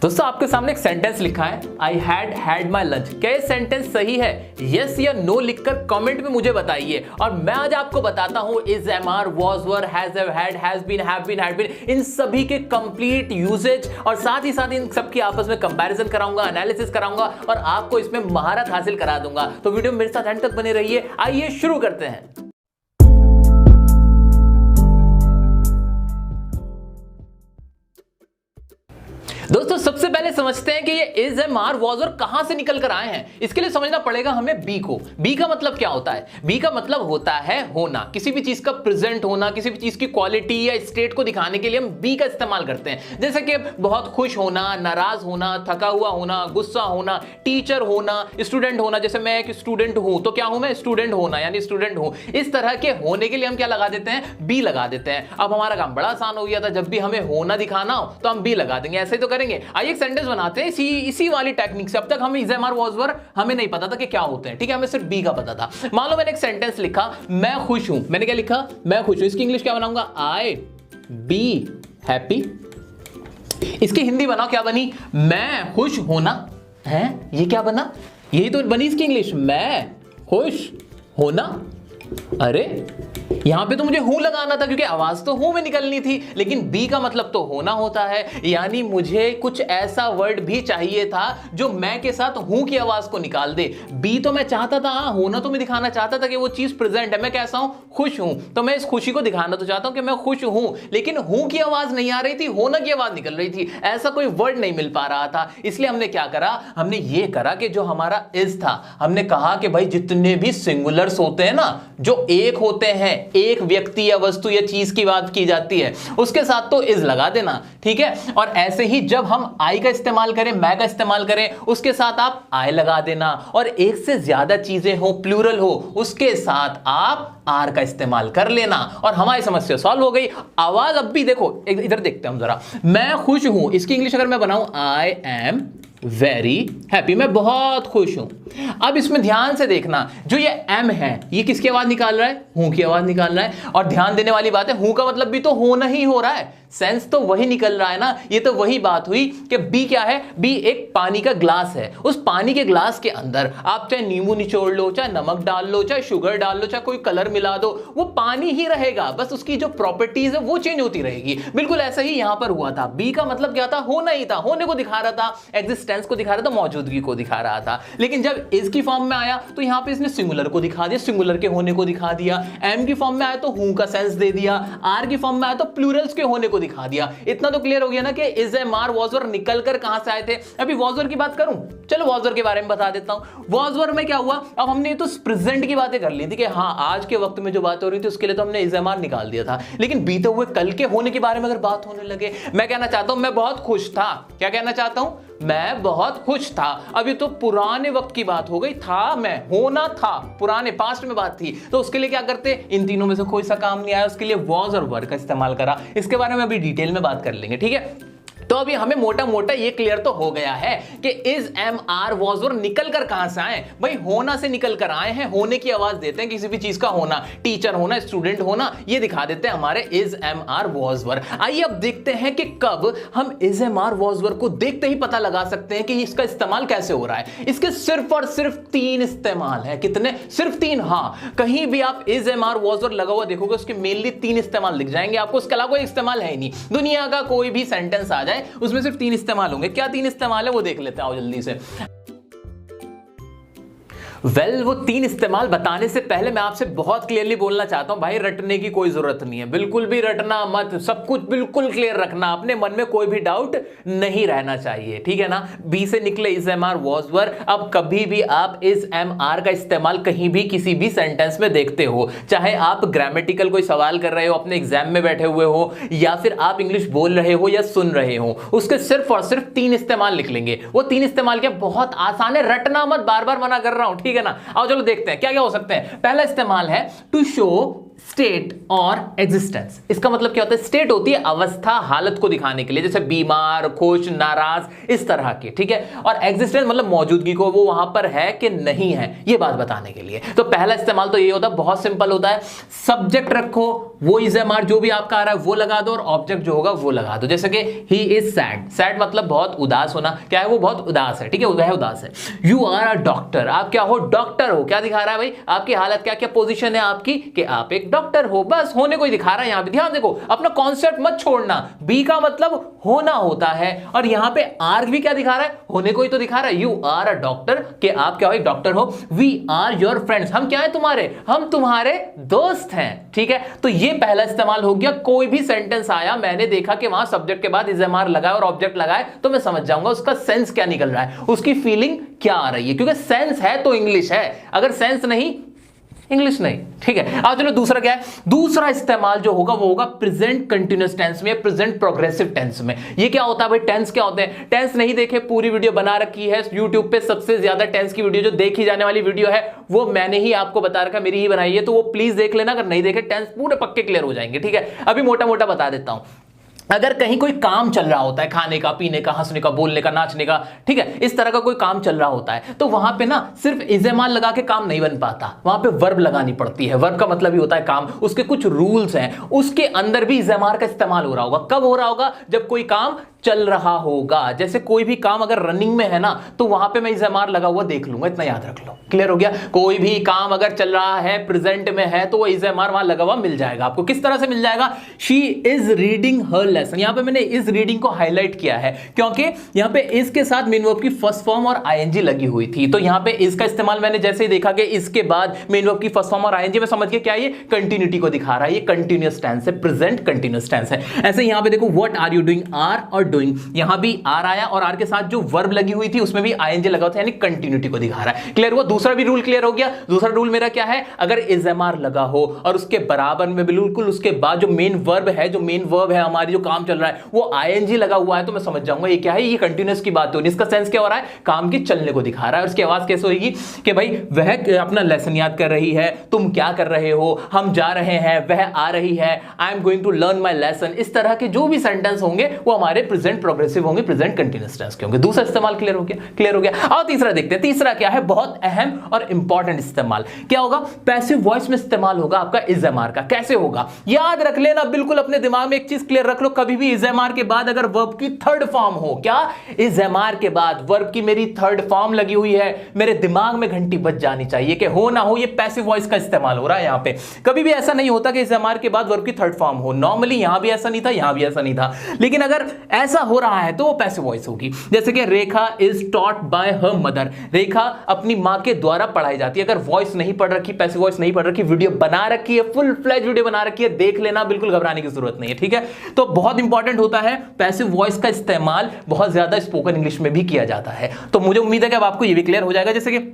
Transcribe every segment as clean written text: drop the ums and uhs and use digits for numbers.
दोस्तों आपके सामने एक सेंटेंस लिखा है आई हैड माई लंच। क्या ये सेंटेंस सही है? यस या नो लिखकर कमेंट में मुझे बताइए। और मैं आज आपको बताता हूं is, am are, was, were, has, have been, had been, इन सभी के कंप्लीट यूजेज और साथ ही साथ इन सबकी आपस में कंपैरिजन कराऊंगा, एनालिसिस कराऊंगा और आपको इसमें महारत हासिल करा दूंगा। तो वीडियो में मेरे साथ एंड तक बने रहिए। आइए शुरू करते हैं। दोस्तों सबसे पहले समझते हैं कि ये इज, एम आर, वॉज और कहां से निकल कर आए हैं। इसके लिए समझना पड़ेगा हमें बी को। बी का मतलब क्या होता है? बी का मतलब होता है होना, किसी भी चीज का प्रेजेंट होना, किसी भी चीज की क्वालिटी या स्टेट को दिखाने के लिए हम बी का इस्तेमाल करते हैं। जैसे कि बहुत खुश होना, नाराज होना, थका हुआ होना, गुस्सा होना, टीचर होना, स्टूडेंट होना। जैसे मैं एक स्टूडेंट हूं तो क्या हूं मैं? स्टूडेंट होना यानी स्टूडेंट हूं। इस तरह के होने के लिए हम क्या लगा देते हैं? बी लगा देते हैं। अब हमारा काम बड़ा आसान हो गया था, जब भी हमें होना दिखाना हो तो हम बी लगा देंगे। ऐसे ही तो करेंगे। आइए एक सेंटेंस बनाते हैं इसी वाली टेक्निक से। अब तक हमें इज, एम आर, वॉज, वर हमें नहीं पता था कि क्या होते हैं, ठीक है? हमें सिर्फ बी का पता था। मान लो मैंने एक सेंटेंस लिखा मैं खुश हूं। मैंने क्या लिखा? मैं खुश हूं। इसकी इंग्लिश क्या बनाऊंगा? आई बी हैप्पी। इसकी हिंदी बनाओ, क्या बनी? मैं खुश होना है। ये क्या बना? यही तो बनी इसकी इंग्लिश, मैं खुश होना। अरे यहां पे तो मुझे हूं लगाना था क्योंकि आवाज तो हूं में निकलनी थी, लेकिन बी का मतलब तो होना होता है। यानी मुझे कुछ ऐसा वर्ड भी चाहिए था जो मैं के साथ हूं की आवाज को निकाल दे। बी तो मैं चाहता था, होना तो मैं दिखाना चाहता था कि वो चीज प्रेजेंट है। मैं कैसा हूं? खुश हूं। तो मैं इस खुशी को दिखाना तो चाहता हूं कि मैं खुश हूं, लेकिन हूं की आवाज नहीं आ रही थी, होना की आवाज निकल रही थी। ऐसा कोई वर्ड नहीं मिल पा रहा था। इसलिए हमने क्या करा? हमने ये करा कि जो हमारा इज था, हमने कहा कि भाई जितने भी सिंगुलर्स होते हैं ना, जो एक होते हैं, एक व्यक्ति या वस्तु या चीज की बात की जाती है, उसके साथ तो इज लगा देना, ठीक है? और ऐसे ही जब हम आई का इस्तेमाल करें, मैं का इस्तेमाल करें, उसके साथ आप आई लगा देना। और एक से ज्यादा चीजें हो, प्लूरल हो, उसके साथ आप आर का इस्तेमाल कर लेना और हमारी समस्या सॉल्व हो गई। आवाज अब भी देखो, इधर देखते हैं हम जरा। मैं खुश हूं, इसकी इंग्लिश अगर मैं बनाऊं आई एम वेरी हैप्पी, मैं बहुत खुश हूं। अब इसमें ध्यान से देखना, जो ये एम है ये किसकी आवाज निकाल रहा है? हूं की आवाज निकाल रहा है। और ध्यान देने वाली बात है, हूं का मतलब भी तो होना ही हो रहा है, सेंस तो वही निकल रहा है ना। ये तो वही बात हुई कि बी क्या है? बी एक पानी का ग्लास है। उस पानी के ग्लास के अंदर आप चाहे नींबू निचोड़ लो, चाहे नमक डाल लो, चाहे शुगर डाल लो, चाहे कोई कलर मिला दो, वो पानी ही रहेगा, बस उसकी जो प्रॉपर्टीज है वो चेंज होती रहेगी। बिल्कुल ऐसा ही यहां पर हुआ था। बी का मतलब क्या था? होना ही था, होने को दिखा रहा था, एग्जिस्टेंस को दिखा रहा था, मौजूदगी को दिखा रहा था। लेकिन जब इज की फॉर्म में आया तो यहां पे इसने सिंगुलर को दिखा दिया, सिंगुलर के होने को दिखा दिया। एम की फॉर्म में आया तो हूं का सेंस दे दिया। आर की फॉर्म में आया तो प्लूरल्स के होने को दिखा दिया। इतना तो क्लियर हो गया ना कि इज, एम आर, वॉज, वर निकल कर कहां से आए थे। अभी वॉज, वर की बात करूं, चलो वॉज, वर के बारे में बता देता हूं। वॉज, वर में क्या हुआ? अब हमने तो प्रेजेंट की बातें कर ली थी कि हाँ आज के वक्त में जो बात हो रही थी उसके लिए तो हमने इज, एम, आर निकाल दिया था। लेकिन बीते हुए कल के होने के बारे में अगर बात होने लगे, मैं कहना चाहता हूं मैं बहुत खुश था। क्या कहना चाहता हूं? मैं बहुत खुश था। अभी तो पुराने वक्त की बात हो गई, था मैं, होना था, पुराने पास्ट में बात थी। तो उसके लिए क्या करते? इन तीनों में से कोई सा काम नहीं आया, उसके लिए वॉज और वर का इस्तेमाल करा। इसके बारे में अभी डिटेल में बात कर लेंगे, ठीक है? तो अभी हमें मोटा मोटा ये क्लियर तो हो गया है कि इज, एम, आर, वॉज, वर निकल कर कहां से आए? भाई होना से निकल कर आए हैं। होने की आवाज देते हैं, किसी भी चीज का होना, टीचर होना, स्टूडेंट होना, ये दिखा देते हैं हमारे इज, एम, आर, वॉज, वर। आइए अब देखते हैं कि कब हम इज, एम, आर, वॉज, वर को देखते ही पता लगा सकते हैं कि इसका इस्तेमाल कैसे हो रहा है। इसके सिर्फ और सिर्फ 3 इस्तेमाल है। कितने? सिर्फ 3। हाँ, कहीं भी आप इज, एम, आर, वॉज, वर लगा हुआ देखोगे उसके मेनली 3 इस्तेमाल दिख जाएंगे आपको। उसके अलावा कोई इस्तेमाल है ही नहीं। दुनिया का कोई भी सेंटेंस आ जाए उसमें सिर्फ 3 इस्तेमाल होंगे। क्या 3 इस्तेमाल है वो देख लेते हैं, आओ जल्दी से। वो 3 इस्तेमाल बताने से पहले मैं आपसे बहुत क्लियरली बोलना चाहता हूं, भाई रटने की कोई जरूरत नहीं है, बिल्कुल भी रटना मत। सब कुछ बिल्कुल क्लियर रखना, अपने मन में कोई भी डाउट नहीं रहना चाहिए, ठीक है ना? बी से निकले इज, एम, आर, वॉज, वर। अब कभी भी आप इज, एम, आर का इस्तेमाल कहीं भी किसी भी सेंटेंस में देखते हो, चाहे आप ग्रामेटिकल कोई सवाल कर रहे हो, अपने एग्जाम में बैठे हुए हो, या फिर आप इंग्लिश बोल रहे हो या सुन रहे हो, उसके सिर्फ और सिर्फ 3 इस्तेमाल लिख लेंगे। वो 3 इस्तेमाल क्या? बहुत आसान है, रटना मत, बार बार मना कर रहा हूं, ठीक है ना? आओ चलो देखते हैं क्या क्या हो सकते हैं। पहला इस्तेमाल है टू शो स्टेट और एग्जिस्टेंस। इसका मतलब क्या होता है? स्टेट होती है अवस्था, हालत को दिखाने के लिए, जैसे बीमार, खुश, नाराज, इस तरह की, ठीक है। और एग्जिस्टेंस मतलब मौजूदगी को, वो वहां पर है कि नहीं है, ये बात बताने के लिए। तो पहला इस्तेमाल तो ये होता है, बहुत सिंपल होता है, सब्जेक्ट रखो, वो इज एम आर जो भी आपका आ रहा है वो लगा दो, और ऑब्जेक्ट जो होगा वो लगा दो। जैसे कि ही इज सैड, सैड मतलब बहुत उदास होना, क्या है? वो बहुत उदास है, ठीक है, वह उदास है। यू आर अ डॉक्टर, आप क्या हो? डॉक्टर हो। क्या दिखा रहा है भाई? आपकी हालत, क्या क्या पोजीशन है आपकी, कि आप एक डॉक्टर हो, बस होने को ही दिखा रहा है। यहां पे ध्यान देखो, अपना कॉन्सेप्ट मत छोड़ना। बी का मतलब होना होता है, और यहां पे आर भी क्या दिखा रहा है? होने को ही तो दिखा रहा है। यू आर अ डॉक्टर, कि आप क्या हो? एक डॉक्टर हो। वी आर योर फ्रेंड्स, हम क्या है? तुम्हारे, हम तुम्हारे दोस्त हैं, ठीक है। तो ये पहला इस्तेमाल हो गया। कोई भी सेंटेंस आया, मैंने देखा कि वहां सब्जेक्ट के बाद इज एम आर लगा और ऑब्जेक्ट लगाए, तो मैं समझ जाऊंगा उसका सेंस क्या निकल रहा है, उसकी फीलिंग क्या आ रही है, क्योंकि सेंस है तो इंग्लिश है, अगर सेंस नहीं, इंग्लिश नहीं, ठीक है। अब चलो दूसरा क्या है? दूसरा इस्तेमाल जो होगा वो होगा प्रेजेंट कंटीन्यूअस टेंस में, प्रेजेंट प्रोग्रेसिव टेंस में। ये क्या होता है भाई? टेंस क्या होते हैं? टेंस नहीं देखे, पूरी वीडियो बना रखी है यूट्यूब पे, सबसे ज्यादा टेंस की वीडियो जो देखी जाने वाली वीडियो है वो मैंने ही आपको बता रखा, मेरी ही बनाई है, तो वो प्लीज देख लेना। अगर नहीं देखे, टेंस पूरे पक्के क्लियर हो जाएंगे, ठीक है। अभी मोटा मोटा बता देता हूं। अगर कहीं कोई काम चल रहा होता है, खाने का, पीने का, हंसने का, बोलने का, नाचने का, ठीक है, इस तरह का कोई काम चल रहा होता है, तो वहां पे ना सिर्फ इज़ेमाल लगा के काम नहीं बन पाता, वहां पे वर्ब लगानी पड़ती है। वर्ब का मतलब ही होता है काम, उसके कुछ रूल्स हैं, उसके अंदर भी इज़ेमाल का इस्तेमाल हो रहा होगा। कब हो रहा होगा? जब कोई काम चल रहा होगा। जैसे कोई भी काम अगर रनिंग में है ना, तो वहां पे मैं इज़ेमाल लगा हुआ देख लूंगा, इतना याद रख लो। क्लियर हो गया? कोई भी काम अगर चल रहा है, प्रेजेंट में है, तो वो इज़ेमाल वहां लगा हुआ मिल जाएगा आपको। किस तरह से मिल जाएगा? She is reading her lesson. यहां पे मैंने इज रीडिंग को हाईलाइट किया है क्योंकि यहां पे इज के साथ मेन वर्ब की फर्स्ट फॉर्म और आईएनजी लगी हुई थी। तो यहां पे इज का इस्तेमाल मैंने जैसे ही देखा कि इसके बाद मेन वर्ब की फर्स्ट फॉर्म और आईएनजी, में समझ के क्या ये कंटिन्यूटी को दिखा रहा है, ये कंटिन्यूअस टेंस है, प्रेजेंट कंटिन्यूअस टेंस है। ऐसे यहां पे देखो, what are you doing, are और डूइंग, यहां भी आर आया और आर के साथ जो वर्ब लगी हुई थी उसमें भी आईएनजी लगा था, यानी कंटिन्यूटी को दिखा रहा है। क्लियर हुआ? दूसरा भी रूल क्लियर हो गया। दूसरा रूल मेरा क्या है? अगर इज़एमआर लगा हो और उसके बराबर में बिल्कुल उसके बाद जो मेन वर्ब है, जो मेन वर्ब है हमारी, जो काम चल रहा है, वो आईएनजी लगा हुआ है, तो मैं समझ जाऊंगा ये क्या है, ये कंटीन्यूअस की बात हो रही है। इसका सेंस क्या हो रहा है? काम की चलने को दिखा रहा है। और उसकी आवाज कैसे होगी कि भाई वह अपना लेसन याद कर रही है, तुम क्या कर रहे हो, हम जा रहे हैं, वह आ रही है, I am going to learn my lesson. इस तरह के जो भी सेंटेंस होंगे वो हमारे प्रेजेंट प्रोग्रेसिव होंगे, प्रेजेंट कंटीन्यूअस टेंस के होंगे। दूसरा इस्तेमाल क्लियर हो गया? क्लियर हो गया। और तीसरा देखते हैं। तीसरा क्या है? बहुत अहम और इंपॉर्टेंट इस्तेमाल क्या होगा? पैसिव वॉइस में इस्तेमाल होगा आपका इज़एमआर का। कैसे होगा? याद रख लेना, बिल्कुल अपने दिमाग में एक चीज क्लियर रख लो, कभी भी इज़एमआर के बाद अगर वर्ब की थर्ड फॉर्म हो, क्या इज़एमआर के बाद वर्ब की मेरी थर्ड फॉर्म लगी हुई है, मेरे दिमाग में घंटी बज जानी चाहिए कि हो ना हो ये पैसिव वॉइस का इस्तेमाल हो रहा है। यहां पे कभी भी ऐसा नहीं होता कि इज़एमआर के बाद वर्ब की थर्ड फॉर्म हो। नॉर्मली यहां भी ऐसा नहीं था, यहां भी ऐसा नहीं था, लेकिन अगर ऐसा हो रहा है तो वो पैसिव वॉइस होगी। जैसे कि Rekha is taught by her mother, Rekha अपनी मां के द्वारा पढ़ाई जाती है। अगर वॉइस नहीं पढ़ रखी, पैसिव वॉइस नहीं पढ़ रखी, वीडियो बना रखी है, फुल फ्लेज वीडियो बना रखी है, देख लेना, बिल्कुल घबराने की जरूरत नहीं है, ठीक है। तो बहुत इंपॉर्टेंट होता है, पैसिव वॉइस का इस्तेमाल बहुत ज्यादा स्पोकन इंग्लिश में भी किया जाता है। तो मुझे उम्मीद है कि अब आपको ये भी क्लियर हो जाएगा। जैसे कि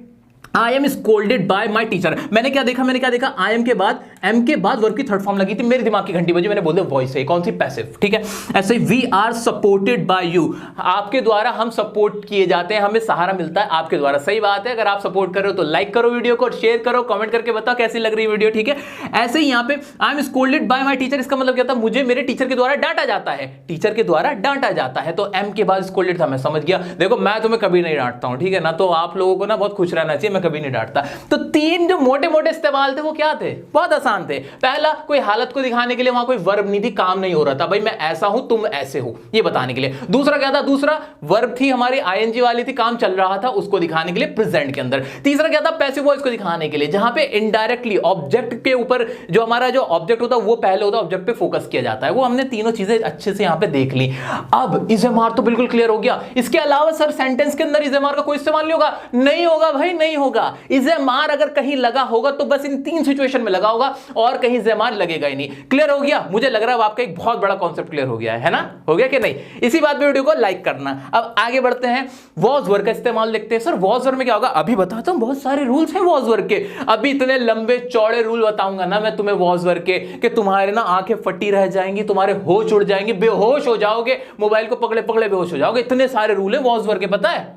I am scolded bye my teacher, मैंने क्या देखा? आई एम के बाद एम के बाद वर्ब की थर्ड फॉर्म लगी थी, मेरे दिमाग की घंटी बजी, मैंने बोल दिया वॉइस है, कौन सी? पैसिव, ठीक है। ऐसे we are supported by you, आपके द्वारा हम सपोर्ट किए जाते हैं, हमें सहारा मिलता है आपके द्वारा। सही बात है। अगर आप सपोर्ट कर रहे हो तो लाइक करो वीडियो को, शेयर करो, कमेंट करके बताओ कैसी लग रही है वीडियो, ठीक है। ऐसे ही यहाँ पे I am scolded bye my teacher, इसका मतलब क्या था? मुझे मेरे टीचर के द्वारा डांटा जाता है, टीचर के द्वारा डांटा जाता है। तो एम के बाद स्कोल्डेड था, मैं समझ गया। देखो मैं तुम्हें कभी नहीं डांटता हूं, ठीक है ना, तो आप लोगों को ना बहुत खुश रहना चाहिए, मैं कभी नहीं डांटता। तो तीन जो मोटे मोटे इस्तेमाल थे वो क्या थे? बहुत आसान थे। पहला, कोई हालत को दिखाने के लिए, वहां कोई वर्ब नहीं थी, काम नहीं हो रहा था, भाई मैं ऐसा हूं, तुम ऐसे हो, ये बताने के लिए। दूसरा क्या था? दूसरा वर्ब थी हमारी आईएनजी वाली थी, काम चल रहा था, उसको दिखाने के लिए प्रेजेंट के अंदर। तीसरा क्या था? पैसिव वॉइस को दिखाने के लिए, जहां पे इनडायरेक्टली ऑब्जेक्ट के ऊपर जो हमारा जो ऑब्जेक्ट होता है वो पहले होता है, ऑब्जेक्ट पे फोकस किया जाता है। वो हमने तीनों चीजें अच्छे से यहां पे देख ली। अब इज़एमआर तो बिल्कुल क्लियर हो गया। इसके अलावा सर सेंटेंस के अंदर इज़एमआर का कोई इस्तेमाल नहीं होगा? नहीं होगा भाई, नहीं होगा। इज़एमआर अगर कहीं लगा होगा तो बस इन तीन सिचुएशन में लगा होगा, और कहीं इज़एमआर लगेगा ही नहीं। क्लियर हो गया? मुझे लग रहा है आपका एक बहुत बड़ा कॉन्सेप्ट क्लियर हो गया है ना? हो गया कि नहीं? इसी बात पे वीडियो को लाइक करना। अब आगे बढ़ते हैं, वॉज वर्ब का इस्तेमाल देखते हैं। सर वॉज वर्ब में क्या होगा? अभी बताता हूं, बहुत सारे रूल्स हैं वॉज वर्ब के। अभी इतने लंबे चौड़े रूल बताऊंगा ना मैं तुम्हें वॉज वर्ब के, कि तुम्हारे ना आंखें फटी रह जाएंगी, तुम्हारे होश उड़ जाएंगे, बेहोश हो जाओगे, मोबाइल को पकड़े पकड़े बेहोश हो जाओगे। इतने सारे रूल है वॉज वर्ब के, पता है?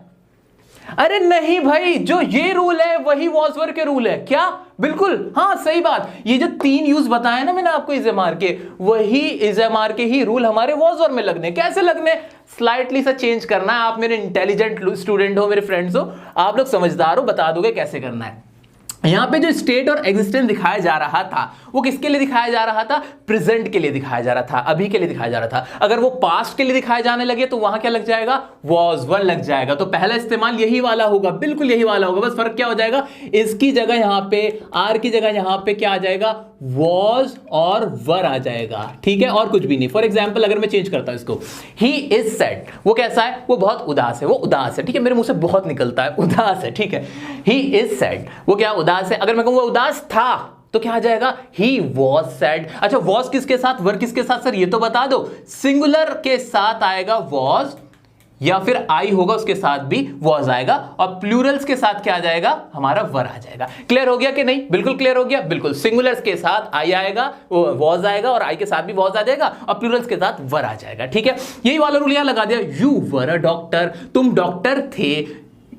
अरे नहीं भाई, जो ये रूल है वही वॉज वर्ब के रूल है। क्या? बिल्कुल, हाँ सही बात। ये जो 3 यूज बताए ना मैंने आपको इज एम आर के, वही इज एम आर के ही रूल हमारे वॉज और में लगने। कैसे लगने? स्लाइटली सा चेंज करना है। आप मेरे इंटेलिजेंट स्टूडेंट हो, मेरे फ्रेंड्स हो, आप लोग समझदार हो, बता दोगे कैसे करना है। यहां पे जो स्टेट और एग्जिस्टेंस दिखाया जा रहा था वो किसके लिए दिखाया जा रहा था? प्रेजेंट के लिए दिखाया जा रहा था, अभी के लिए दिखाया जा रहा था। अगर वो पास्ट के लिए दिखाए जाने लगे तो वहां क्या लग जाएगा? was वन लग जाएगा। तो पहला इस्तेमाल यही वाला होगा, बिल्कुल यही वाला होगा। बस फर्क क्या हो जाएगा? इसकी जगह यहां पे आर की जगह यहां पे क्या आ जाएगा? was और वर आ जाएगा, ठीक है, और कुछ भी नहीं। फॉर एग्जाम्पल अगर मैं चेंज करता हूं इसको, ही इज सैड, वो कैसा है? वो बहुत उदास है, वो उदास है, ठीक है, मेरे मुंह से बहुत निकलता है, उदास है, ठीक है। ही इज सैड, वो क्या उदास है। अगर मैं कहूं वो उदास था तो क्या आ जाएगा? He was sad. अच्छा, वॉज किसके साथ, वर किसके साथ सर ये तो बता दो। सिंगुलर के साथ आएगा वॉज, या फिर आई होगा उसके साथ भी वॉज आएगा, और प्लूरल्स के साथ क्या आ जाएगा? हमारा वर आ जाएगा। क्लियर हो गया कि नहीं? बिल्कुल क्लियर हो गया, बिल्कुल। सिंगुलर्स के साथ आई आएगा, वॉज आएगा, और आई के साथ भी वॉज आ जाएगा, और प्लूरल्स के साथ वर आ जाएगा, ठीक है। यही वाला रूल यहां लगा दिया। यू वर अ डॉक्टर, तुम डॉक्टर थे।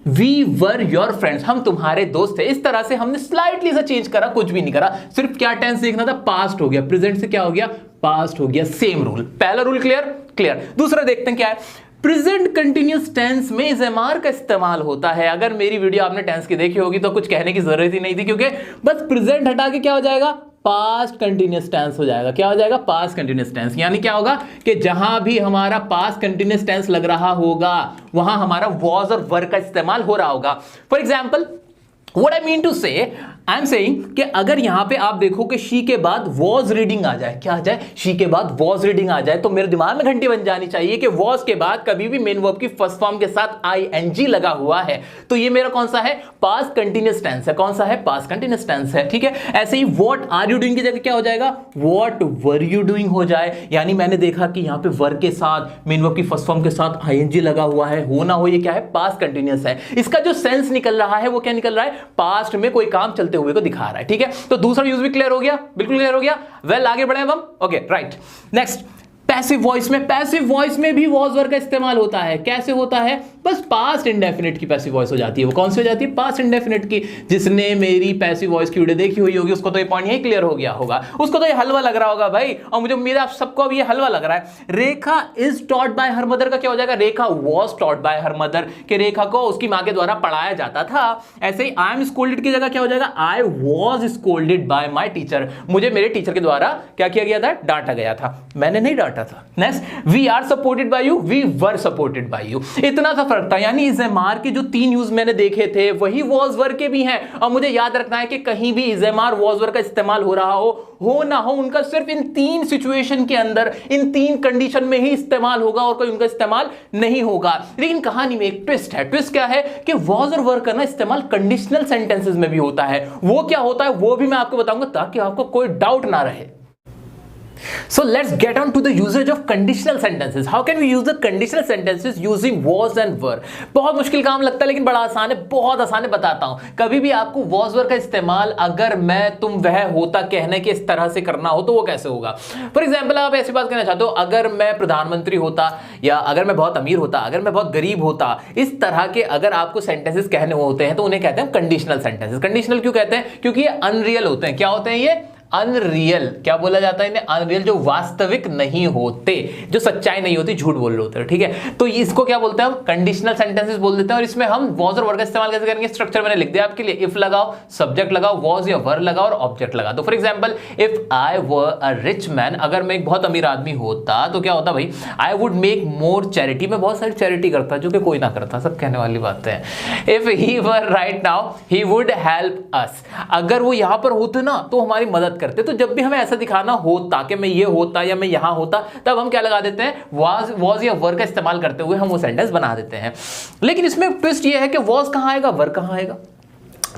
वी वर योर फ्रेंड्स, हम तुम्हारे दोस्त थे। इस तरह से हमने स्लाइटली सा चेंज करा, कुछ भी नहीं करा, सिर्फ क्या टेंस देखना था, पास्ट हो गया, प्रेजेंट से क्या हो गया? पास्ट हो गया। सेम रूल, पहला रूल क्लियर? क्लियर। दूसरा देखते हैं क्या है। प्रेजेंट कंटिन्यूअस टेंस में इज एम आर का इस्तेमाल होता है। अगर मेरी वीडियो आपने टेंस की देखी होगी तो कुछ कहने की जरूरत ही नहीं थी, क्योंकि बस प्रेजेंट हटा के क्या हो जाएगा? पास्ट कंटिन्यूअस टेंस हो जाएगा। क्या हो जाएगा? Past continuous tense. यानी क्या होगा कि जहां भी हमारा पास्ट कंटिन्यूअस टेंस लग रहा होगा वहां हमारा वॉज और वर का इस्तेमाल हो रहा होगा। For example What I mean to say, I am saying कि अगर यहां पे आप देखो कि शी के बाद वॉज रीडिंग आ जाए, क्या आ जाए? शी के बाद वॉज रीडिंग आ जाए, तो मेरे दिमाग में घंटी बन जानी चाहिए कि वॉज के बाद कभी भी मेन वर्ब की फर्स्ट फॉर्म के साथ आईएनजी लगा हुआ है, तो ये मेरा कौन सा है? पास्ट कंटिन्यूअस टेंस है। कौन सा है? पास्ट कंटिन्यूअस टेंस है, ठीक है। ऐसे ही व्हाट आर यू डूइंग की जगह क्या हो जाएगा? व्हाट वर यू डूइंग हो जाए। यानी मैंने देखा कि यहां पे वर के साथ मेन वर्ब की फर्स्ट फॉर्म के साथ आईएनजी लगा हुआ है, हो ना हो ये क्या है? पास्ट कंटिन्यूअस है। इसका जो सेंस निकल रहा है वो क्या निकल रहा है? पास्ट में कोई काम चलते हुए को दिखा रहा है, ठीक है। तो दूसरा यूज भी क्लियर हो गया, बिल्कुल क्लियर हो गया। वेल आगे बढ़े अब हम। Okay right, next passive voice में, पैसिव वॉइस में भी वॉज वर का इस्तेमाल होता है। कैसे होता है? बस पास्ट इंडेफिनिट की पैसिव वॉइस हो जाती है। वो कौन सी हो जाती है? पास्ट इंडेफिनिट की। जिसने मेरी पैसिव वॉइस की वीडियो देखी हुई होगी उसको तो ये पॉइंट यही क्लियर हो गया होगा, उसको तो ये हलवा लग रहा होगा भाई, और मुझे उम्मीद है आप सबको अब ये हलवा लग रहा है। Rekha is taught by her mother का क्या हो जाएगा? Rekha was taught by her mother, कि रेखा को उसकी मां के द्वारा पढ़ाया जाता था। ऐसे ही आई एम स्कोल्डेड की जगह क्या हो जाएगा? I was scolded bye my teacher, मुझे मेरे टीचर के द्वारा क्या किया गया था? डांटा गया था, मैंने नहीं डांटा था। Next, we are supported by you, we were supported by you. इतना सा फर्क था। यानी इज एम आर के जो 3 यूज मैंने देखे थे वही वॉज वर के भी हैं, और मुझे याद रखना है कि कहीं भी is am are was were का इस्तेमाल हो रहा हो ना हो, उनका सिर्फ इन 3 सिचुएशन के अंदर, इन 3 कंडीशन में ही इस्तेमाल होगा, और कोई उनका इस्तेमाल नहीं होगा। लेकिन कहानी में एक ट्विस्ट है। ट्विस्ट क्या है? कि वॉज और वर का ना इस्तेमाल कंडीशनल सेंटेंसेस में भी होता है। वो क्या होता है वो भी मैं आपको बताऊंगा, ताकि आपको कोई डाउट ना रहे। So let's get on to the usage of conditional sentences. How can we use the conditional sentences using was and were? बहुत मुश्किल काम लगता है लेकिन बड़ा आसान है, बहुत आसान है, बताता हूं। कभी भी आपको was were का इस्तेमाल अगर मैं तुम वह होता कहने के इस तरह से करना हो तो वो कैसे होगा? फॉर एग्जाम्पल आप ऐसी बात कहना चाहते हो, अगर मैं प्रधानमंत्री होता, या अगर मैं बहुत अमीर होता, अगर मैं बहुत गरीब होता, इस तरह के अगर आपको सेंटेंसेस कहने होते हैं तो उन्हें कहते हैं कंडीशनल सेंटेंसेस। कंडीशनल क्यों कहते हैं? क्योंकि ये अनरियल होते हैं। क्या होते हैं ये? अनरियल। क्या बोला जाता है इन्हें? अनरियल, जो वास्तविक नहीं होते, जो सच्चाई नहीं होती, झूठ बोल रहे होते हैं, ठीक है। तो इसको क्या बोलते हैं हम? कंडीशनल सेंटेंसेस बोल देते हैं। और इसमें हम वॉज और वर का इस्तेमाल कैसे करेंगे? स्ट्रक्चर मैंने लिख दिया आपके लिए। इफ लगाओ, सब्जेक्ट लगाओ, वॉज या वर लगाओ, और ऑब्जेक्ट लगा दो। For example, if I were a rich man, अगर मैं एक बहुत अमीर आदमी होता तो क्या होता भाई? I would make more charity, मैं बहुत सारी चैरिटी करता, जो कि कोई ना करता, सब कहने वाली बातें हैं। If he were right now he would help us, अगर वो यहां पर होते ना तो हमारी मदद करते। तो जब भी हमें ऐसा दिखाना होता कि मैं ये होता या मैं यहां होता, तब हम क्या लगा देते हैं? वॉज या वर का इस्तेमाल करते हुए हम वो सेंटेंस बना देते हैं। लेकिन इसमें ट्विस्ट ये है कि वॉज कहां आएगा, वर कहां आएगा?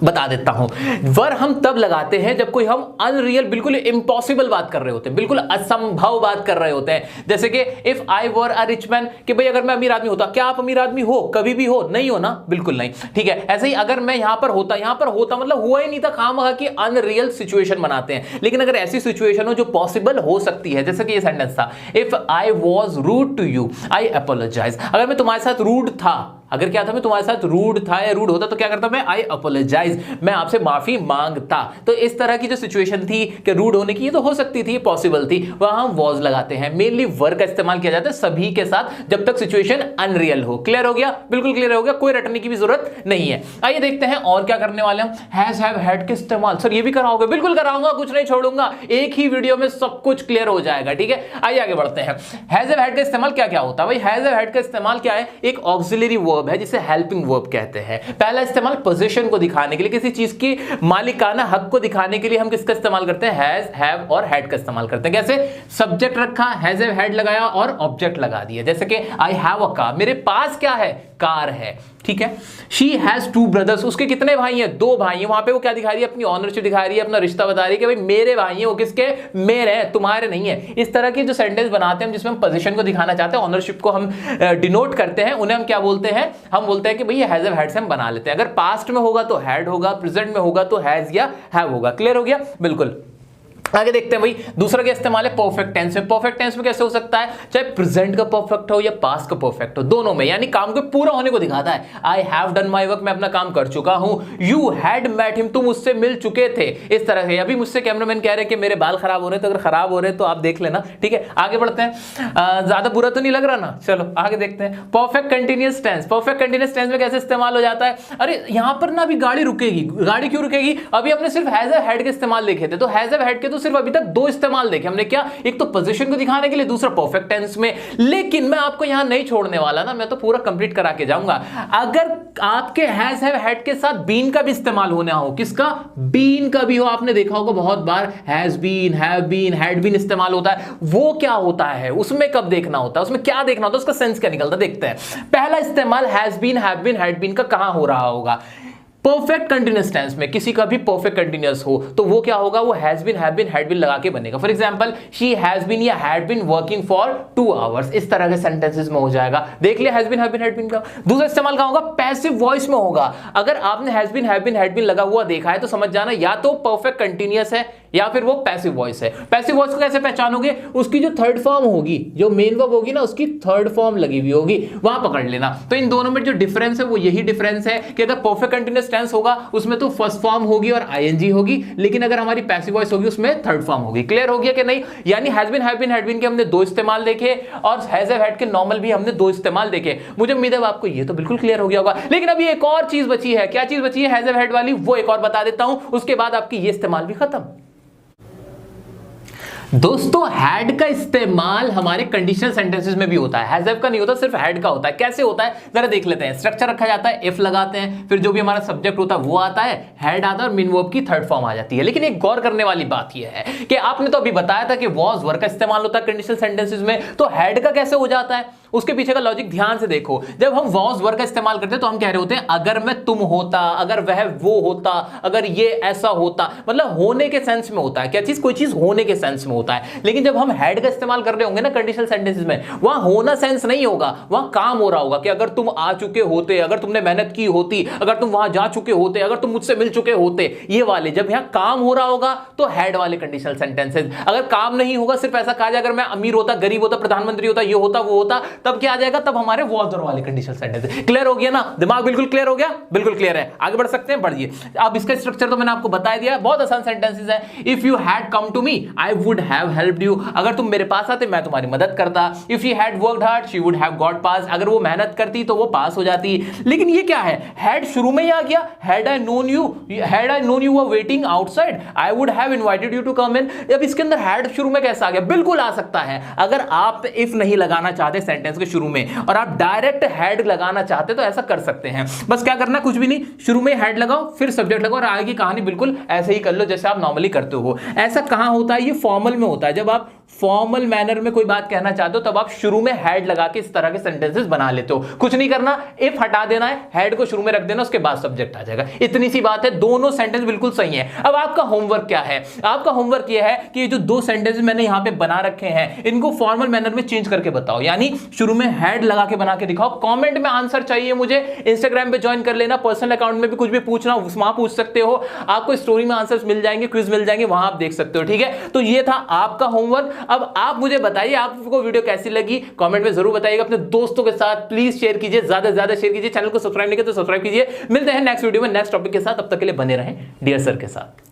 बता देता हूं। वर हम तब लगाते हैं जब कोई हम अनरियल, बिल्कुल इम्पॉसिबल बात कर रहे होते हैं, बिल्कुल असंभव बात कर रहे होते हैं। जैसे कि if I were a rich man, कि भाई अगर मैं अमीर आदमी होता, क्या आप अमीर आदमी हो? कभी भी हो? नहीं हो ना, बिल्कुल नहीं, ठीक है। ऐसे ही अगर मैं यहां पर होता, यहां पर होता मतलब हुआ ही नहीं था, खामखा की अनरियल सिचुएशन बनाते हैं। लेकिन अगर ऐसी सिचुएशन हो जो पॉसिबल हो सकती है, जैसे कि ये सेंटेंस था, if I was rude to you I apologise, अगर मैं तुम्हारे साथ रूड था, अगर क्या था मैं तुम्हारे साथ रूड था या रूड होता तो क्या करता मैं, आई अपोलोजाइज, मैं आपसे माफी मांगता। तो इस तरह की जो सिचुएशन थी कि रूड होने की, ये तो हो सकती थी, पॉसिबल थी, वहां हम वॉज लगाते हैं। मेनली वर्ब का इस्तेमाल किया जाता है सभी के साथ जब तक सिचुएशन अनरियल हो। क्लियर हो गया? बिल्कुल क्लियर हो गया, कोई रटने की भी जरूरत नहीं है। आइए देखते हैं और क्या करने वाले हम। हैज हैव हैड के इस्तेमाल सर ये भी कराओगे? बिल्कुल कराऊंगा, कुछ नहीं छोड़ूंगा, एक ही वीडियो में सब कुछ क्लियर हो जाएगा। ठीक है, आइए आगे बढ़ते हैं। हैज हैव हैड का इस्तेमाल क्या क्या होता है भाई? हैज हैव हैड का इस्तेमाल क्या है? एक ऑक्सिलरी वर्ब है जिसे हेल्पिंग वर्ब कहते हैं। पहला इस्तेमाल पोजीशन को दिखाने के लिए, किसी चीज की मालिकाना हक को दिखाने के लिए हम किसका इस्तेमाल करते हैं? हैज, हैव और हैड का इस्तेमाल करते हैं। कैसे? सब्जेक्ट रखा, हैज हैव हैड लगाया और ऑब्जेक्ट लगा दिया। जैसे कि आई हैव अ कार, मेरे पास क्या है? कार है। ठीक है। शी हैज टू ब्रदर्स, उसके कितने भाई हैं? 2 भाई हैं। वहां पे वो क्या दिखा रही है? अपनी ऑनरशिप दिखा रही है, अपना रिश्ता बता रही है कि भाई मेरे भाई हैं। वो किसके? मेरे हैं, तुम्हारे नहीं है। इस तरह की जो सेंटेंस बनाते हैं जिसमें हम पोजीशन को दिखाना चाहते हैं, ऑनरशिप को हम डिनोट करते हैं, उन्हें हम क्या बोलते हैं? हम बोलते हैं कि भाई हैज हैव हैड से हम बना लेते हैं। अगर पास्ट में होगा तो हैड होगा, प्रेजेंट में होगा तो हैज या हैव होगा। क्लियर हो गया? बिल्कुल। आगे देखते हैं भाई, दूसरा क्या इस्तेमाल है? परफेक्ट टेंस में। परफेक्ट टेंस में कैसे हो सकता है? चाहे प्रेजेंट का परफेक्ट हो या पास्ट का परफेक्ट हो, दोनों में, यानी काम को पूरा होने को दिखाता है। I have done my work, मैं अपना काम कर चुका हूं। यू हैड मेट हिम, तुम उससे मिल चुके थे। इस तरह से। अभी मुझसे कैमरामैन कह रहे हैं कि मेरे बाल खराब हो रहे हैं, तो अगर खराब हो रहे हैं तो आप देख लेना। ठीक है, आगे बढ़ते हैं। ज्यादा बुरा तो नहीं लग रहा ना? चलो आगे देखते हैं। Perfect continuous tense. Perfect continuous tense में कैसे इस्तेमाल हो जाता है? अरे यहां पर ना अभी गाड़ी रुकेगी। गाड़ी क्यों रुकेगी? अभी हमने सिर्फ हैज हैव हैड के इस्तेमाल देखे थे, तो हैज हैव हैड के तो सिर्फ अभी तक 2 इस्तेमाल देखे हमने। क्या? एक तो पोजीशन को दिखाने के लिए, दूसरा परफेक्ट टेंस में। लेकिन मैं आपको यहां नहीं छोड़ने वाला ना, मैं तो पूरा कंप्लीट करा के जाऊंगा। अगर आपके हैज हैव हैड के साथ बीन का भी इस्तेमाल होना हो, किसका? बीन का भी हो, आपने देखा होगा बहुत बार has been, have been, had been इस्तेमाल होता है। वो क्या होता है? उसमें कब देखना होता है? उसमें क्या देखना होता है? उसका सेंस क्या निकलता है? देखते हैं। पहला इस्तेमाल has been, have been, had been का कहां हो रहा होगा? परफेक्ट कंटीन्यूअस टेंस में। किसी का भी परफेक्ट कंटीन्यूअस हो तो वो क्या होगा? वो has been, have been, had been लगा के बनेगा। For example, she has been या had been working for 2 hours. इस तरह के सेंटेंसेस में हो जाएगा। देख लिया has been, have been, had been का। दूसरा इस्तेमाल कहां होगा? पैसिव वॉइस में होगा। अगर आपने has been, have been, had been लगा हुआ देखा है तो समझ जाना या तो परफेक्ट कंटीन्यूअस है या फिर वो पैसिव वॉइस है। पैसिव वॉइस को कैसे पहचानोगे? उसकी जो थर्ड फॉर्म होगी, जो मेन वर्ब होगी ना, उसकी थर्ड फॉर्म लगी हुई होगी, वहां पकड़ लेना। तो इन दोनों में जो डिफरेंस है वो यही डिफरेंस है कि अगर परफेक्ट कंटीन्यूअस टेंस होगा उसमें तो फर्स्ट फॉर्म होगी और आईएनजी होगी, लेकिन अगर हमारी पैसिव वॉइस होगी उसमें थर्ड फॉर्म होगी। क्लियर हो गया कि नहीं? यानी has been, have been, had been के हमने 2 इस्तेमाल देखे और हैज हैव हैड के नॉर्मल भी हमने 2 इस्तेमाल देखे। मुझे उम्मीद है आपको ये तो बिल्कुल क्लियर हो गया होगा। लेकिन अभी एक और चीज बची है। क्या चीज बची है? हैज हैव हैड वाली, वो एक और बता देता हूं, उसके बाद आपकी ये इस्तेमाल भी खत्म। दोस्तों हैड का इस्तेमाल हमारे कंडीशनल सेंटेंसेस में भी होता है, हैज हैव का नहीं होता, सिर्फ हैड का होता है। कैसे होता है जरा देख लेते हैं। स्ट्रक्चर रखा जाता है, इफ लगाते हैं, फिर जो भी हमारा सब्जेक्ट होता है वो आता है, हैड आता है और मेन वर्ब की थर्ड फॉर्म आ जाती है। लेकिन एक गौर करने वाली बात यह है कि आपने तो अभी बताया था कि वॉज वर्ब का इस्तेमाल होता है कंडीशनल सेंटेंसेस में, तो हैड का कैसे हो जाता है? उसके पीछे का लॉजिक ध्यान से देखो। जब हम वॉज वर्ब का इस्तेमाल करते हैं तो हम कह रहे होते हैं अगर मैं तुम होता, अगर वह वो होता, अगर ये ऐसा होता, मतलब होने के सेंस में होता है। क्या चीज? कोई चीज होने के सेंस में होता है। लेकिन जब हम हैड का इस्तेमाल कर रहे होंगे ना कंडीशनल सेंटेंसेस में, वहां होना सेंस नहीं होगा, वहां काम हो रहा होगा कि अगर तुम आ चुके होते, अगर तुमने मेहनत की होती, अगर तुम वहां जा चुके होते, अगर तुम मुझसे मिल चुके होते, ये वाले। जब यहां काम हो रहा होगा तो हैड वाले कंडीशनल सेंटेंसेस। अगर काम नहीं होगा, सिर्फ ऐसा कहा जाए अगर मैं अमीर होता, गरीब होता, प्रधानमंत्री होता, ये होता, वो होता, तब क्या आ जाएगा? तब हमारे वॉज वर्ब वाले कंडीशनल सेंटेंस। क्लियर हो गया ना? दिमाग बिल्कुल क्लियर हो गया? बिल्कुल क्लियर है। आगे बढ़ सकते हैं, बढ़िए। अब इसका स्ट्रक्चर तो मैंने आपको बता दिया, बहुत आसान सेंटेंसेस है। If you had come to me I would have helped you, अगर तुम मेरे पास आते मैं तुम्हारी मदद करता। If she had worked hard she would have got pass, अगर वो मेहनत करती तो वो पास हो जाती। लेकिन ये क्या है? हैड शुरू में ही आ गया। Had I known you were waiting outside I would have invited you to come in. अब इसके अंदर हैड शुरू में कैसे आ गया? बिल्कुल आ सकता है। अगर आप इफ नहीं लगाना चाहते सेंटेंस के शुरू में और आप डायरेक्ट हैड लगाना चाहते तो ऐसा कर सकते हैं। बस क्या करना, कुछ भी नहीं, शुरू में हैड लगाओ, फिर सब्जेक्ट लगाओ और आगे की कहानी बिल्कुल ऐसे ही कर लो जैसे आप नॉर्मली करते हो। ऐसा कहां होता है? ये फॉर्मल में होता है। जब आप फॉर्मल मैनर में कोई बात कहना चाहते हो तब आप शुरू में हैड लगा के इस तरह के सेंटेंसेस बना लेते हो। कुछ नहीं करना, इफ हटा देना है, हैड को शुरू में रख देना, उसके बाद सब्जेक्ट आ जाएगा। इतनी सी बात है, दोनों सेंटेंस बिल्कुल सही है। अब आपका होमवर्क क्या है? आपका होमवर्क यह है कि ये जो 2 सेंटेंस मैंने यहां पे बना रखे हैं इनको फॉर्मल मैनर में चेंज करके बताओ, यानी शुरू में हैड लगा के बना के दिखाओ। कमेंट में आंसर चाहिए मुझे, इंस्टाग्राम पे ज्वाइन कर लेना, पर्सनल अकाउंट में भी कुछ भी पूछना वहां पूछ सकते हो, आपको स्टोरी में आंसर्स मिल जाएंगे, क्विज मिल जाएंगे, वहां आप देख सकते हो। ठीक है, तो ये था आपका होमवर्क। अब आप मुझे बताइए आपको वीडियो कैसी लगी, कमेंट में जरूर बताइएगा। अपने दोस्तों के साथ प्लीज शेयर कीजिए, ज्यादा से ज्यादा शेयर कीजिए। चैनल को सब्सक्राइब नहीं किया तो सब्सक्राइब कीजिए। मिलते हैं नेक्स्ट वीडियो में नेक्स्ट टॉपिक के साथ, तब तक के लिए बने रहें डियर सर के साथ।